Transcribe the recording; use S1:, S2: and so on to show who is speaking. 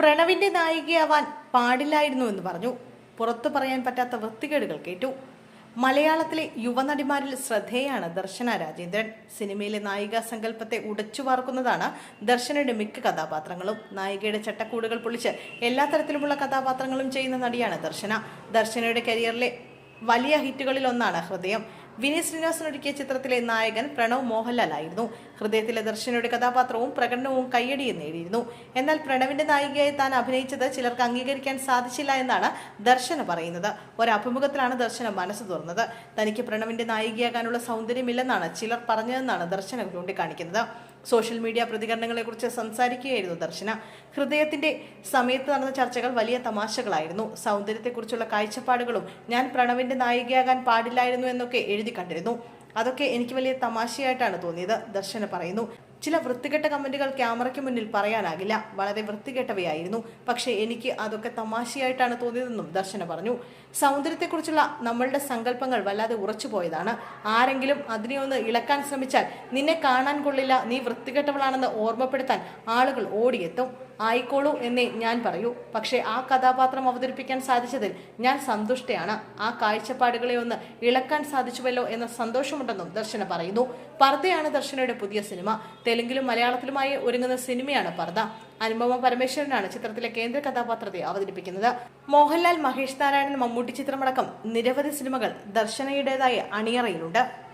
S1: പ്രണവിന്റെ നായികയാവാൻ പാടില്ലായിരുന്നു എന്ന് പറഞ്ഞു. പുറത്തു പറയാൻ പറ്റാത്ത വൃത്തികേടുകൾ കേട്ടു. മലയാളത്തിലെ യുവനടിമാരിൽ ശ്രദ്ധേയാണ് ദർശന രാജേന്ദ്രൻ. സിനിമയിലെ നായികാ സങ്കല്പത്തെ ഉടച്ചു വാർക്കുന്നതാണ് ദർശനയുടെ മിക്ക കഥാപാത്രങ്ങളും. നായികയുടെ ചട്ടക്കൂടുകൾ പൊളിച്ച് എല്ലാ തരത്തിലുമുള്ള കഥാപാത്രങ്ങളും ചെയ്യുന്ന നടിയാണ് ദർശന. ദർശനയുടെ കരിയറിലെ വലിയ ഹിറ്റുകളിൽ ഒന്നാണ് ഹൃദയം. വിനീത് ശ്രീനിവാസൻ ഒരുക്കിയ ചിത്രത്തിലെ നായകൻ പ്രണവ് മോഹൻലാൽ ആയിരുന്നു. ഹൃദയത്തിലെ ദർശനയുടെ കഥാപാത്രവും പ്രകടനവും കയ്യടിയും നേടിയിരുന്നു. എന്നാൽ പ്രണവിന്റെ നായികയായി താൻ അഭിനയിച്ചത് ചിലർക്ക് അംഗീകരിക്കാൻ സാധിച്ചില്ല എന്നാണ് ദർശന പറയുന്നത്. ഒരഭിമുഖത്തിലാണ് ദർശന മനസ്സ് തുറന്നത്. തനിക്ക് പ്രണവിന്റെ നായികയാകാനുള്ള സൗന്ദര്യമില്ലെന്നാണ് ചിലർ പറഞ്ഞതെന്നാണ് ദർശന ചൂണ്ടിക്കാണിക്കുന്നത്. സോഷ്യൽ മീഡിയ പ്രതികരണങ്ങളെക്കുറിച്ച് സംസാരിക്കുകയായിരുന്നു ദർശന. ഹൃദയത്തിന്റെ സമയത്ത് നടന്ന ചർച്ചകൾ വലിയ തമാശകളായിരുന്നു. സൗന്ദര്യത്തെക്കുറിച്ചുള്ള കാഴ്ചപ്പാടുകളും ഞാൻ പ്രണവിന്റെ നായികയാകാൻ പാടില്ലായിരുന്നു എന്നൊക്കെ എഴുതി കണ്ടിരുന്നു. അതൊക്കെ എനിക്ക് വലിയ തമാശയായിട്ടാണ് തോന്നിയത്, ദർശന പറയുന്നു. ചില വൃത്തികെട്ട കമന്റുകൾ ക്യാമറയ്ക്ക് മുന്നിൽ പറയാനാകില്ല. വളരെ വൃത്തികെട്ടവയായിരുന്നു. പക്ഷേ എനിക്ക് അതൊക്കെ തമാശയായിട്ടാണ് തോന്നിയതെന്നും ദർശന പറഞ്ഞു. സൗന്ദര്യത്തെക്കുറിച്ചുള്ള നമ്മളുടെ സങ്കല്പങ്ങൾ വല്ലാതെ ഉറച്ചുപോയതാണ്. ആരെങ്കിലും അതിനെ ഒന്ന് ഇളക്കാൻ ശ്രമിച്ചാൽ നിന്നെ കാണാൻ കൊള്ളില്ല, നീ വൃത്തികെട്ടവളാണെന്ന് ഓർമ്മപ്പെടുത്താൻ ആളുകൾ ഓടിയെത്തും. ആയിക്കോളൂ എന്നേ ഞാൻ പറയൂ. പക്ഷേ ആ കഥാപാത്രം അവതരിപ്പിക്കാൻ സാധിച്ചതിൽ ഞാൻ സന്തുഷ്ടയാണ്. ആ കാഴ്ചപ്പാടുകളെ ഒന്ന് ഇളക്കാൻ സാധിച്ചുവല്ലോ എന്ന സന്തോഷമുണ്ടെന്നും ദർശന പറയുന്നു. പർദ്ദയാണ് ദർശനയുടെ പുതിയ സിനിമ. തെലുങ്കിലും മലയാളത്തിലുമായി ഒരുങ്ങുന്ന സിനിമയാണ് പർദ്ദ. അനുപമ പരമേശ്വരനാണ് ചിത്രത്തിലെ കേന്ദ്ര കഥാപാത്രത്തെ അവതരിപ്പിക്കുന്നത്. മോഹൻലാൽ, മഹേഷ് നാരായണൻ, മമ്മൂട്ടി ചിത്രമടക്കം നിരവധി സിനിമകൾ ദർശനയുടേതായി അണിയറയിലുണ്ട്.